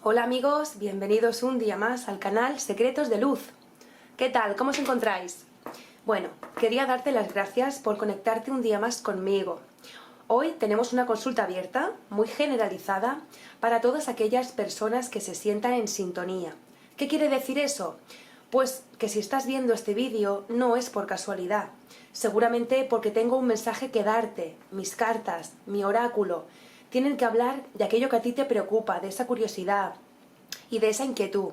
Hola amigos, bienvenidos un día más al canal Secretos de Luz. ¿Qué tal? ¿Cómo os encontráis? Bueno, quería darte las gracias por conectarte un día más conmigo. Hoy tenemos una consulta abierta, muy generalizada, para todas aquellas personas que se sientan en sintonía. ¿Qué quiere decir eso? Pues que si estás viendo este vídeo no es por casualidad, seguramente porque tengo un mensaje que darte, mis cartas, mi oráculo. Tienen que hablar de aquello que a ti te preocupa, de esa curiosidad y de esa inquietud.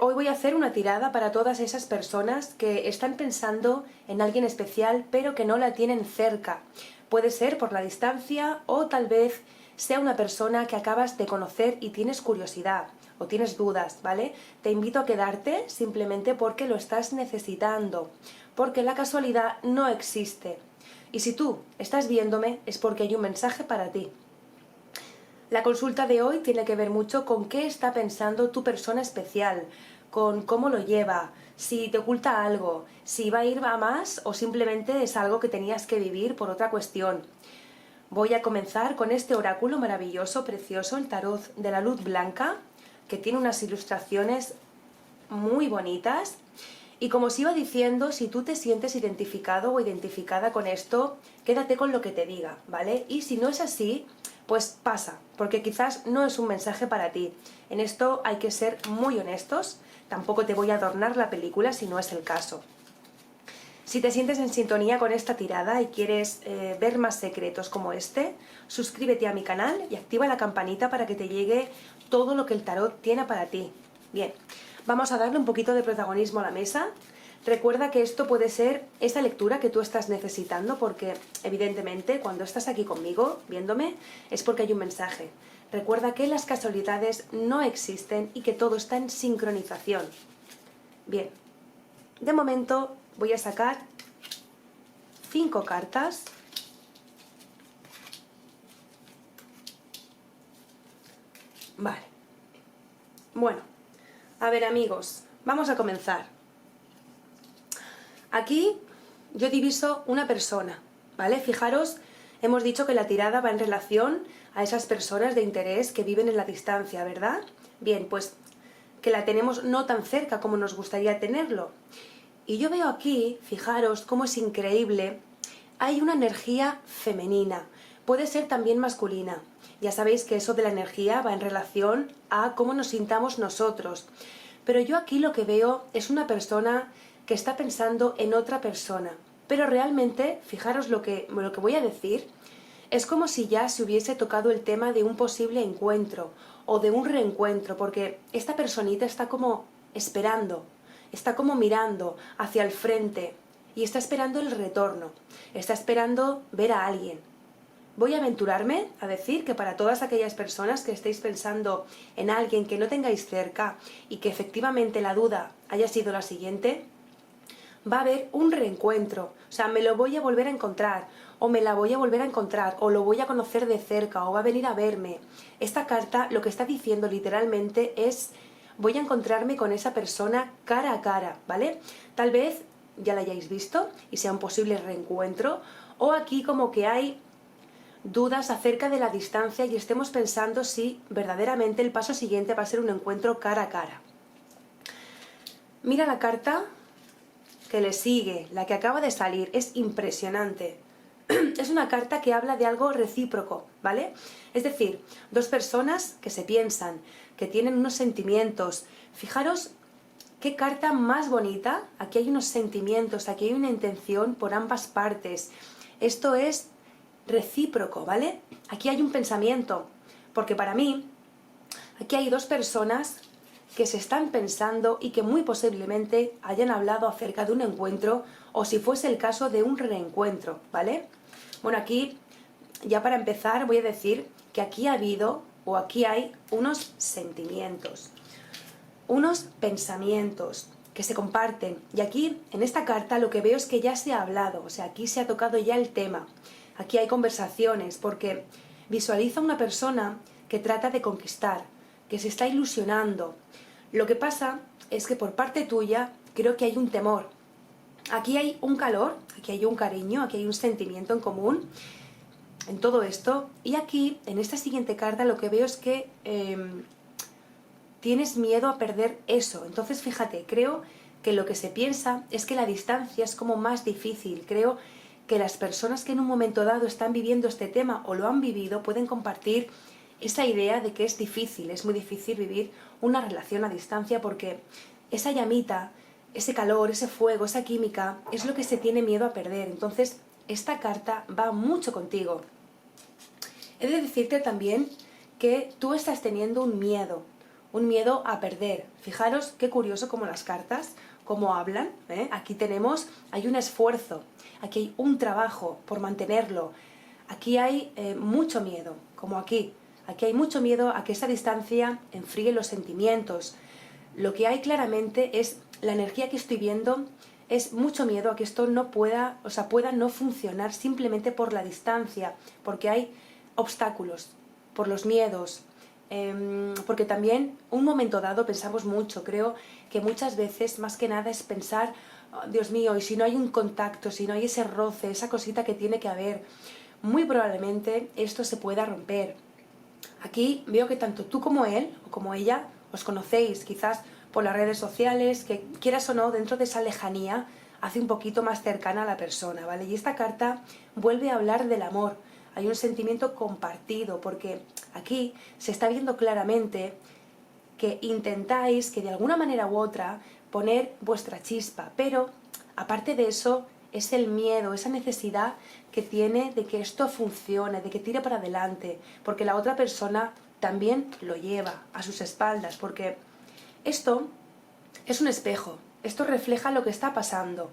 Hoy voy a hacer una tirada para todas esas personas que están pensando en alguien especial pero que no la tienen cerca. Puede ser por la distancia o tal vez sea una persona que acabas de conocer y tienes curiosidad o tienes dudas, ¿vale? Te invito a quedarte simplemente porque lo estás necesitando, porque la casualidad no existe. Y si tú estás viéndome es porque hay un mensaje para ti. La consulta de hoy tiene que ver mucho con qué está pensando tu persona especial, con cómo lo lleva, si te oculta algo, si va a ir a más o simplemente es algo que tenías que vivir por otra cuestión. Voy a comenzar con este oráculo maravilloso, precioso, el tarot de la luz blanca, que tiene unas ilustraciones muy bonitas. Y como os iba diciendo, si tú te sientes identificado o identificada con esto, quédate con lo que te diga, ¿vale? Y si no es así, pues pasa, porque quizás no es un mensaje para ti. En esto hay que ser muy honestos, tampoco te voy a adornar la película si no es el caso. Si te sientes en sintonía con esta tirada y quieres ver más secretos como este, suscríbete a mi canal y activa la campanita para que te llegue todo lo que el tarot tiene para ti. Bien, vamos a darle un poquito de protagonismo a la mesa. Recuerda que esto puede ser esa lectura que tú estás necesitando porque, evidentemente, cuando estás aquí conmigo, viéndome, es porque hay un mensaje. Recuerda que las casualidades no existen y que todo está en sincronización. Bien, de momento voy a sacar 5 cartas. Vale. Bueno, a ver amigos, vamos a comenzar. Aquí yo diviso una persona, ¿vale? Fijaros, hemos dicho que la tirada va en relación a esas personas de interés que viven en la distancia, ¿verdad? Bien, pues que la tenemos no tan cerca como nos gustaría tenerlo. Y yo veo aquí, fijaros cómo es increíble, hay una energía femenina, puede ser también masculina. Ya sabéis que eso de la energía va en relación a cómo nos sintamos nosotros. Pero yo aquí lo que veo es una persona que está pensando en otra persona. Pero realmente, fijaros lo que voy a decir, es como si ya se hubiese tocado el tema de un posible encuentro o de un reencuentro, porque esta personita está como esperando, está como mirando hacia el frente y está esperando el retorno, está esperando ver a alguien. Voy a aventurarme a decir que para todas aquellas personas que estéis pensando en alguien que no tengáis cerca y que efectivamente la duda haya sido la siguiente, va a haber un reencuentro, o sea, me lo voy a volver a encontrar, o me la voy a volver a encontrar, o lo voy a conocer de cerca, o va a venir a verme. Esta carta lo que está diciendo literalmente es, voy a encontrarme con esa persona cara a cara, ¿vale? Tal vez ya la hayáis visto y sea un posible reencuentro, o aquí como que hay dudas acerca de la distancia y estemos pensando si verdaderamente el paso siguiente va a ser un encuentro cara a cara. Mira la carta que le sigue, la que acaba de salir, es impresionante. Es una carta que habla de algo recíproco, ¿vale? Es decir, dos personas que se piensan, que tienen unos sentimientos. Fijaros qué carta más bonita. Aquí hay unos sentimientos, aquí hay una intención por ambas partes. Esto es recíproco, ¿vale? Aquí hay un pensamiento, porque para mí, aquí hay dos personas que se están pensando y que muy posiblemente hayan hablado acerca de un encuentro o si fuese el caso de un reencuentro, ¿vale? Bueno, aquí ya para empezar voy a decir que aquí ha habido o aquí hay unos sentimientos, unos pensamientos que se comparten y aquí en esta carta lo que veo es que ya se ha hablado, o sea, aquí se ha tocado ya el tema, aquí hay conversaciones porque visualiza una persona que trata de conquistar, que se está ilusionando. Lo que pasa es que por parte tuya creo que hay un temor. Aquí hay un calor, aquí hay un cariño, aquí hay un sentimiento en común en todo esto. Y aquí, en esta siguiente carta, lo que veo es que tienes miedo a perder eso. Entonces, fíjate, creo que lo que se piensa es que la distancia es como más difícil. Creo que las personas que en un momento dado están viviendo este tema o lo han vivido pueden compartir esa idea de que es difícil, es muy difícil vivir una relación a distancia porque esa llamita, ese calor, ese fuego, esa química es lo que se tiene miedo a perder. Entonces, esta carta va mucho contigo. He de decirte también que tú estás teniendo un miedo a perder. Fijaros qué curioso como las cartas, cómo hablan, ¿eh? Aquí hay un esfuerzo, aquí hay un trabajo por mantenerlo, aquí hay mucho miedo, como aquí hay mucho miedo a que esa distancia enfríe los sentimientos. Lo que hay claramente es, la energía que estoy viendo, es mucho miedo a que esto no pueda no funcionar simplemente por la distancia, porque hay obstáculos, por los miedos, porque también un momento dado pensamos mucho. Creo que muchas veces más que nada es pensar, oh, Dios mío, y si no hay un contacto, si no hay ese roce, esa cosita que tiene que haber, muy probablemente esto se pueda romper. Aquí veo que tanto tú como él o como ella os conocéis, quizás por las redes sociales, que quieras o no, dentro de esa lejanía hace un poquito más cercana a la persona, ¿vale? Y esta carta vuelve a hablar del amor. Hay un sentimiento compartido, porque aquí se está viendo claramente que intentáis, que de alguna manera u otra, poner vuestra chispa, pero aparte de eso es el miedo, esa necesidad que tiene de que esto funcione, de que tire para adelante, porque la otra persona también lo lleva a sus espaldas, porque esto es un espejo, esto refleja lo que está pasando.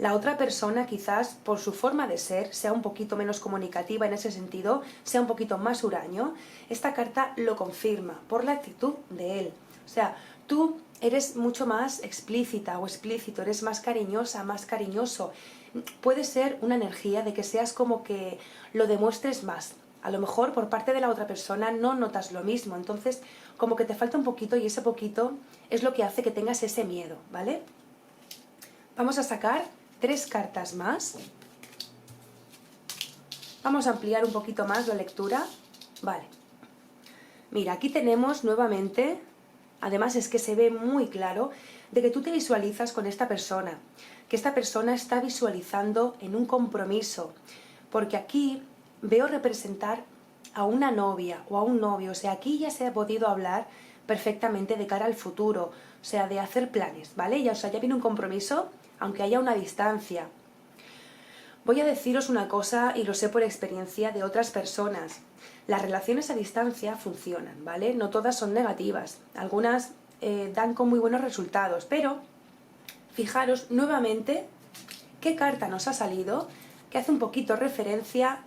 La otra persona quizás por su forma de ser sea un poquito menos comunicativa en ese sentido, sea un poquito más huraño. Esta carta lo confirma por la actitud de él. O sea, tú eres mucho más explícita o explícito, eres más cariñosa, más cariñoso. Puede ser una energía de que seas como que lo demuestres más. A lo mejor por parte de la otra persona no notas lo mismo, entonces como que te falta un poquito y ese poquito es lo que hace que tengas ese miedo, ¿vale? Vamos a sacar 3 cartas más. Vamos a ampliar un poquito más la lectura. Vale. Mira, aquí tenemos nuevamente, además es que se ve muy claro, de que tú te visualizas con esta persona, que esta persona está visualizando en un compromiso, porque aquí veo representar a una novia o a un novio, o sea, aquí ya se ha podido hablar perfectamente de cara al futuro, o sea, de hacer planes, ¿vale? Ya, o sea, ya viene un compromiso, aunque haya una distancia. Voy a deciros una cosa, y lo sé por experiencia de otras personas. Las relaciones a distancia funcionan, ¿vale? No todas son negativas, algunas dan con muy buenos resultados, pero fijaros nuevamente qué carta nos ha salido, que hace un poquito referencia.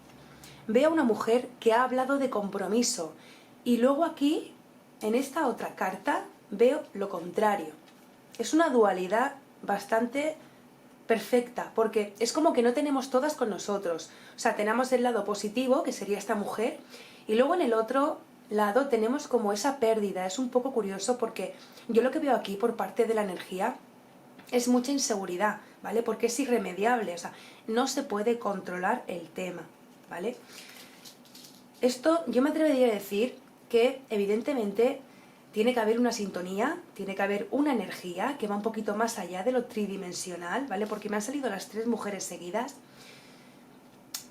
Veo a una mujer que ha hablado de compromiso, y luego aquí, en esta otra carta, veo lo contrario. Es una dualidad bastante perfecta, porque es como que no tenemos todas con nosotros. O sea, tenemos el lado positivo, que sería esta mujer, y luego en el otro lado tenemos como esa pérdida. Es un poco curioso porque yo lo que veo aquí por parte de la energía es mucha inseguridad, ¿vale? Porque es irremediable, o sea, no se puede controlar el tema, ¿vale? Esto yo me atrevería a decir que evidentemente tiene que haber una sintonía, tiene que haber una energía que va un poquito más allá de lo tridimensional, ¿vale? Porque me han salido las 3 mujeres seguidas.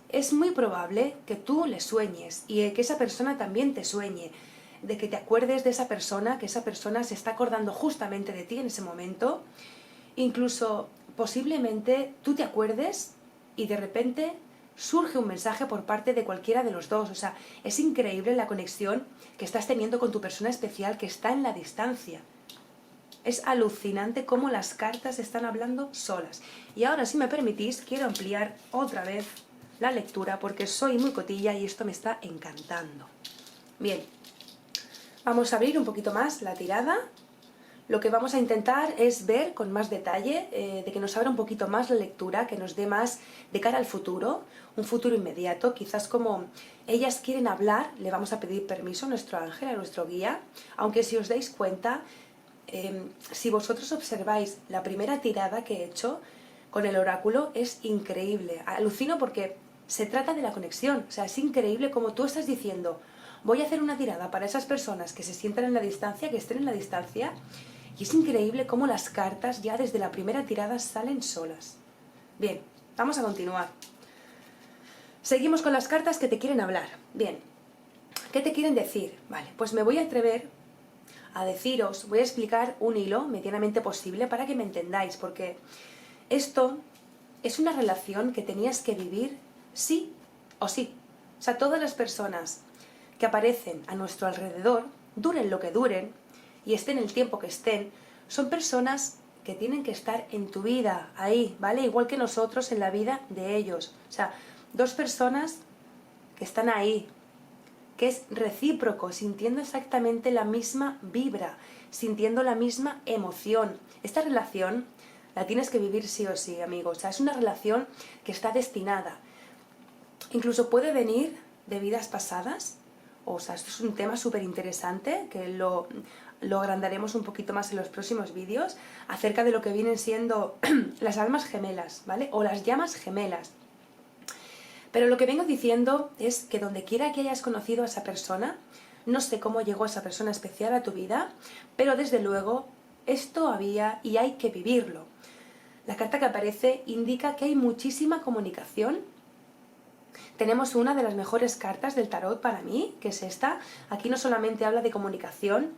Es muy probable que tú le sueñes y que esa persona también te sueñe, de que te acuerdes de esa persona, que esa persona se está acordando justamente de ti en ese momento. Incluso posiblemente tú te acuerdes y de repente surge un mensaje por parte de cualquiera de los dos. O sea, es increíble la conexión que estás teniendo con tu persona especial que está en la distancia. Es alucinante cómo las cartas están hablando solas. Y ahora, si me permitís, quiero ampliar otra vez la lectura porque soy muy cotilla y esto me está encantando. Bien, vamos a abrir un poquito más la tirada. Lo que vamos a intentar es ver con más detalle, de que nos abra un poquito más la lectura, que nos dé más de cara al futuro, un futuro inmediato. Quizás como ellas quieren hablar, le vamos a pedir permiso a nuestro ángel, a nuestro guía, aunque si os dais cuenta, si vosotros observáis la primera tirada que he hecho con el oráculo, es increíble. Alucino porque se trata de la conexión, o sea, es increíble como tú estás diciendo, Voy a hacer una tirada para esas personas que se sientan en la distancia, que estén en la distancia, y es increíble cómo las cartas ya desde la primera tirada salen solas. Bien, vamos a continuar. Seguimos con las cartas que te quieren hablar. Bien, ¿qué te quieren decir? Vale, pues me voy a atrever a deciros, voy a explicar un hilo medianamente posible para que me entendáis, porque esto es una relación que tenías que vivir sí o sí. O sea, todas las personas que aparecen a nuestro alrededor, duren lo que duren y estén el tiempo que estén, son personas que tienen que estar en tu vida, ahí, ¿vale? Igual que nosotros en la vida de ellos. O sea, dos personas que están ahí, que es recíproco, sintiendo exactamente la misma vibra, sintiendo la misma emoción. Esta relación la tienes que vivir sí o sí, amigos. O sea, es una relación que está destinada. Incluso puede venir de vidas pasadas. O sea, esto es un tema súper interesante que lo agrandaremos un poquito más en los próximos vídeos, acerca de lo que vienen siendo las almas gemelas, ¿vale? O las llamas gemelas. Pero lo que vengo diciendo es que donde quiera que hayas conocido a esa persona, no sé cómo llegó esa persona especial a tu vida, pero desde luego esto había y hay que vivirlo. La carta que aparece indica que hay muchísima comunicación. Tenemos una de las mejores cartas del tarot para mí, que es esta. Aquí no solamente habla de comunicación,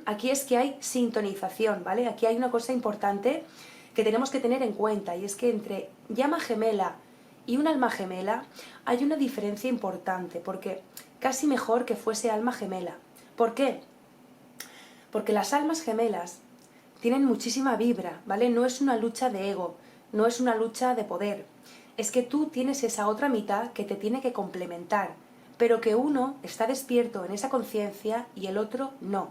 aquí es que hay sintonización, ¿vale? Aquí hay una cosa importante que tenemos que tener en cuenta, y es que entre llama gemela y un alma gemela hay una diferencia importante, porque casi mejor que fuese alma gemela. ¿Por qué? Porque las almas gemelas tienen muchísima vibra, ¿vale? No es una lucha de ego, no es una lucha de poder. Es que tú tienes esa otra mitad que te tiene que complementar, pero que uno está despierto en esa conciencia y el otro no.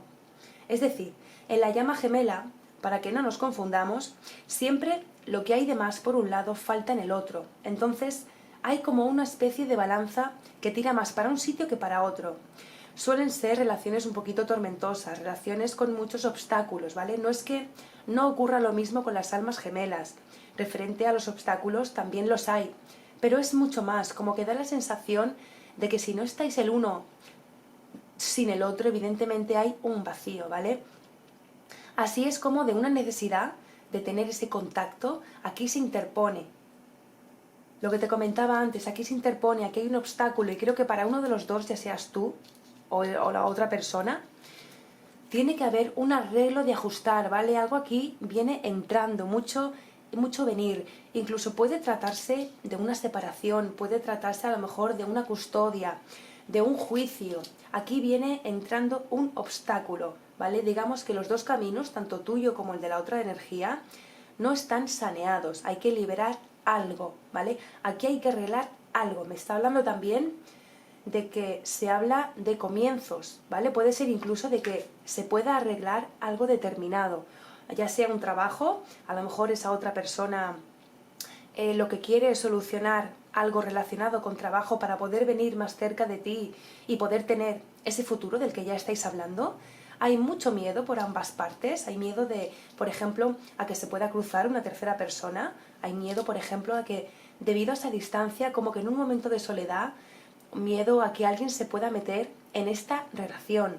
Es decir, en la llama gemela, para que no nos confundamos, siempre lo que hay de más por un lado falta en el otro. Entonces hay como una especie de balanza que tira más para un sitio que para otro. Suelen ser relaciones un poquito tormentosas, relaciones con muchos obstáculos, ¿vale? No es que no ocurra lo mismo con las almas gemelas. Referente a los obstáculos también los hay, pero es mucho más, como que da la sensación de que si no estáis el uno sin el otro, evidentemente hay un vacío, ¿vale? Así es como de una necesidad de tener ese contacto, aquí se interpone. Lo que te comentaba antes, aquí se interpone, aquí hay un obstáculo, y creo que para uno de los dos, ya seas tú o la otra persona, tiene que haber un arreglo de ajustar, ¿vale? Algo aquí viene entrando, mucho venir. Incluso puede tratarse de una separación, puede tratarse a lo mejor de una custodia, de un juicio. Aquí viene entrando un obstáculo, ¿vale? Digamos que los dos caminos, tanto tuyo como el de la otra energía, no están saneados. Hay que liberar algo, ¿vale? Aquí hay que arreglar algo. Me está hablando también de que se habla de comienzos, ¿vale? Puede ser incluso de que se pueda arreglar algo determinado, ya sea un trabajo, a lo mejor esa otra persona lo que quiere es solucionar algo relacionado con trabajo para poder venir más cerca de ti y poder tener ese futuro del que ya estáis hablando. Hay mucho miedo por ambas partes, hay miedo de, por ejemplo, a que se pueda cruzar una tercera persona, hay miedo, por ejemplo, a que debido a esa distancia, como que en un momento de soledad, miedo a que alguien se pueda meter en esta relación.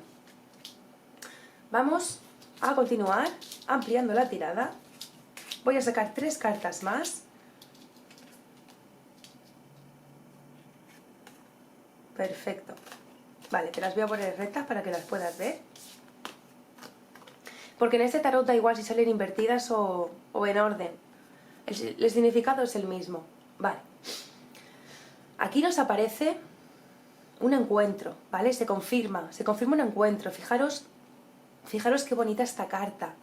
Vamos a continuar ampliando la tirada. Voy a sacar 3 cartas más. Perfecto. Vale, te las voy a poner rectas para que las puedas ver. Porque en este tarot da igual si salen invertidas o en orden. El significado es el mismo. Vale. Aquí nos aparece un encuentro, ¿vale? Se confirma un encuentro. Fijaros qué bonita esta carta.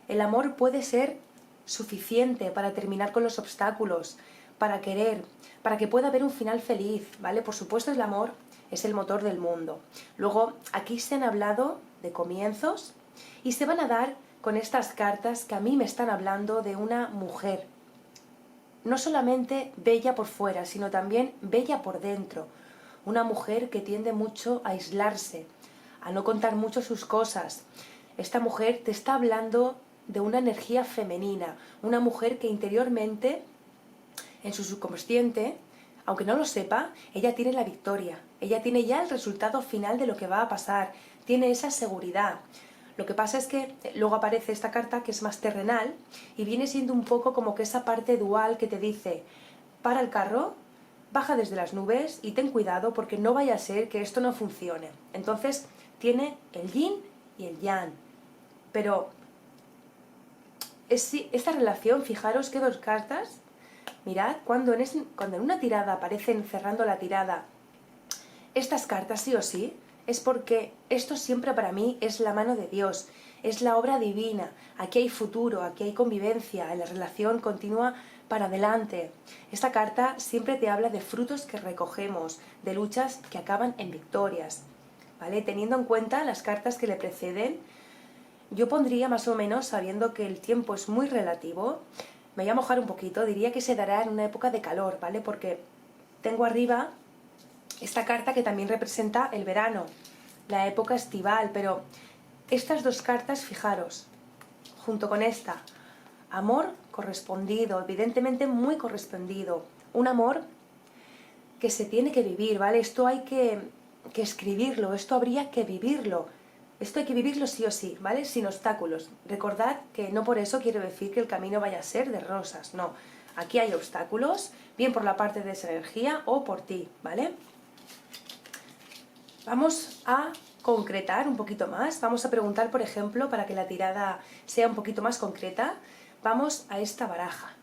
El amor puede ser suficiente para terminar con los obstáculos, para querer, para que pueda haber un final feliz, ¿vale? Por supuesto, el amor es el motor del mundo. Luego, aquí se han hablado de comienzos y se van a dar con estas cartas que a mí me están hablando de una mujer. No solamente bella por fuera, sino también bella por dentro. Una mujer que tiende mucho a aislarse, a no contar mucho sus cosas. Esta mujer te está hablando de una energía femenina, una mujer que interiormente, en su subconsciente, aunque no lo sepa, ella tiene la victoria, ella tiene ya el resultado final de lo que va a pasar, tiene esa seguridad. Lo que pasa es que luego aparece esta carta que es más terrenal y viene siendo un poco como que esa parte dual que te dice, para el carro, baja desde las nubes y ten cuidado porque no vaya a ser que esto no funcione. Entonces tiene el yin y el yang, pero esta relación, fijaros que dos cartas, mirad, cuando en una tirada aparecen cerrando la tirada estas cartas sí o sí, es porque esto siempre para mí es la mano de Dios, es la obra divina, aquí hay futuro, aquí hay convivencia, la relación continúa para adelante. Esta carta siempre te habla de frutos que recogemos, de luchas que acaban en victorias, ¿vale? Teniendo en cuenta las cartas que le preceden, yo pondría más o menos, sabiendo que el tiempo es muy relativo, me voy a mojar un poquito, diría que se dará en una época de calor, ¿vale? Porque tengo arriba esta carta que también representa el verano, la época estival, pero estas dos cartas, fijaros, junto con esta, amor correspondido, evidentemente muy correspondido, un amor que se tiene que vivir, ¿vale? Esto hay que escribirlo, esto habría que vivirlo, esto hay que vivirlo sí o sí, ¿vale? Sin obstáculos. Recordad que no por eso quiero decir que el camino vaya a ser de rosas, no. Aquí hay obstáculos, bien por la parte de esa energía o por ti, ¿vale? Vamos a concretar un poquito más, vamos a preguntar, por ejemplo, para que la tirada sea un poquito más concreta, vamos a esta baraja,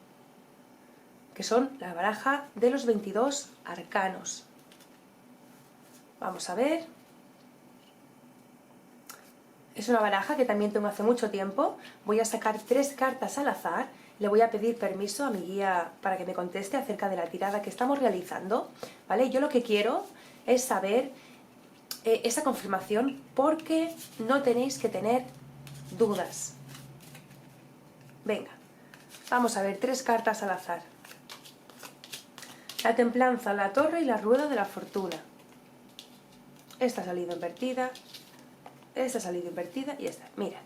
que son la baraja de los 22 arcanos. Vamos a ver. Es una baraja que también tengo hace mucho tiempo. Voy a sacar 3 cartas al azar. Le voy a pedir permiso a mi guía para que me conteste acerca de la tirada que estamos realizando, ¿vale? Yo lo que quiero es saber esa confirmación porque no tenéis que tener dudas. Venga, vamos a ver 3 cartas al azar. La templanza, la torre y la rueda de la fortuna. Esta ha salido invertida, esta ha salido invertida y esta. Mira.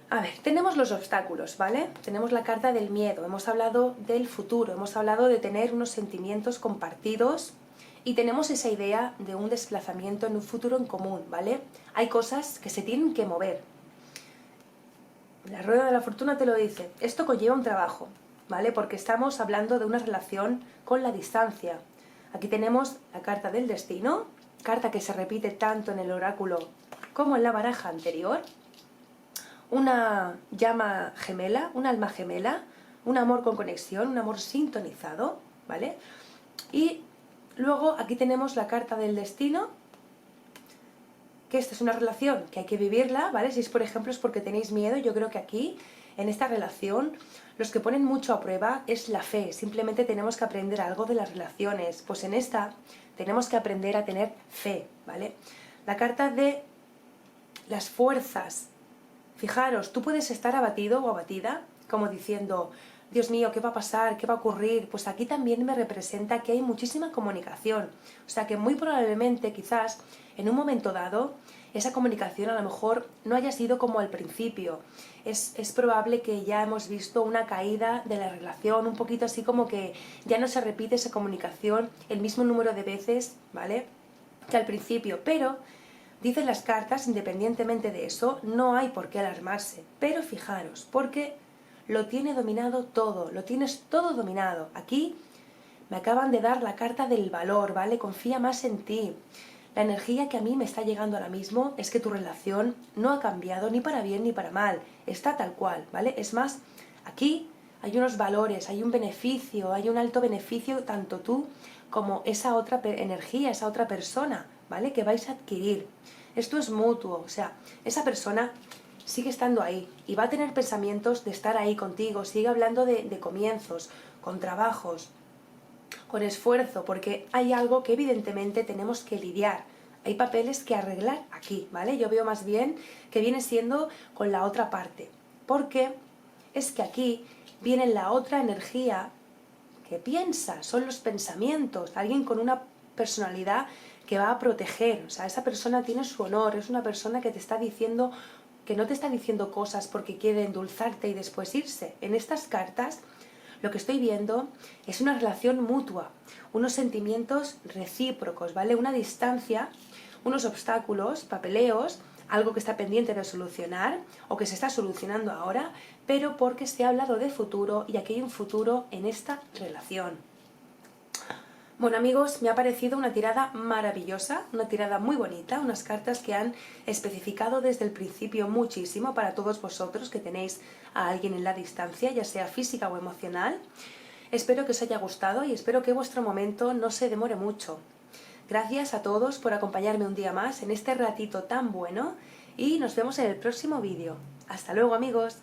A ver, tenemos los obstáculos, ¿vale? Tenemos la carta del miedo, hemos hablado del futuro, hemos hablado de tener unos sentimientos compartidos y tenemos esa idea de un desplazamiento en un futuro en común, ¿vale? Hay cosas que se tienen que mover. La rueda de la fortuna te lo dice, esto conlleva un trabajo, ¿vale? Porque estamos hablando de una relación con la distancia. Aquí tenemos la carta del destino, carta que se repite tanto en el oráculo como en la baraja anterior. Una llama gemela, un alma gemela, un amor con conexión, un amor sintonizado, ¿vale? Y luego aquí tenemos la carta del destino, que esta es una relación que hay que vivirla, ¿vale? Si es, por ejemplo, es porque tenéis miedo, yo creo que aquí, en esta relación, los que ponen mucho a prueba es la fe. Simplemente tenemos que aprender algo de las relaciones. Pues en esta tenemos que aprender a tener fe, ¿vale? La carta de las fuerzas. Fijaros, tú puedes estar abatido o abatida, como diciendo, Dios mío, ¿qué va a pasar? ¿Qué va a ocurrir? Pues aquí también me representa que hay muchísima comunicación. O sea que muy probablemente, quizás, en un momento dado, esa comunicación a lo mejor no haya sido como al principio. Es probable que ya hemos visto una caída de la relación, un poquito así como que ya no se repite esa comunicación el mismo número de veces, ¿vale? Que al principio, pero dicen las cartas, independientemente de eso, no hay por qué alarmarse. Pero fijaros, porque lo tiene dominado todo, lo tienes todo dominado. Aquí me acaban de dar la carta del valor, ¿vale? Confía más en ti. La energía que a mí me está llegando ahora mismo es que tu relación no ha cambiado ni para bien ni para mal. Está tal cual, ¿vale? Es más, aquí hay unos valores, hay un beneficio, hay un alto beneficio, tanto tú como esa otra energía, esa otra persona, ¿vale? Que vais a adquirir. Esto es mutuo, o sea, esa persona sigue estando ahí y va a tener pensamientos de estar ahí contigo, sigue hablando de comienzos, con trabajos, con esfuerzo, porque hay algo que evidentemente tenemos que lidiar. Hay papeles que arreglar aquí, ¿vale? Yo veo más bien que viene siendo con la otra parte, porque es que aquí viene la otra energía que piensa, son los pensamientos, alguien con una personalidad que va a proteger, o sea, esa persona tiene su honor, es una persona que te está diciendo, que no te está diciendo cosas porque quiere endulzarte y después irse. En estas cartas lo que estoy viendo es una relación mutua, unos sentimientos recíprocos, ¿vale? Una distancia, unos obstáculos, papeleos, algo que está pendiente de solucionar o que se está solucionando ahora, pero porque se ha hablado de futuro y aquí hay un futuro en esta relación. Bueno amigos, me ha parecido una tirada maravillosa, una tirada muy bonita, unas cartas que han especificado desde el principio muchísimo para todos vosotros que tenéis a alguien en la distancia, ya sea física o emocional. Espero que os haya gustado y espero que vuestro momento no se demore mucho. Gracias a todos por acompañarme un día más en este ratito tan bueno y nos vemos en el próximo vídeo. ¡Hasta luego amigos!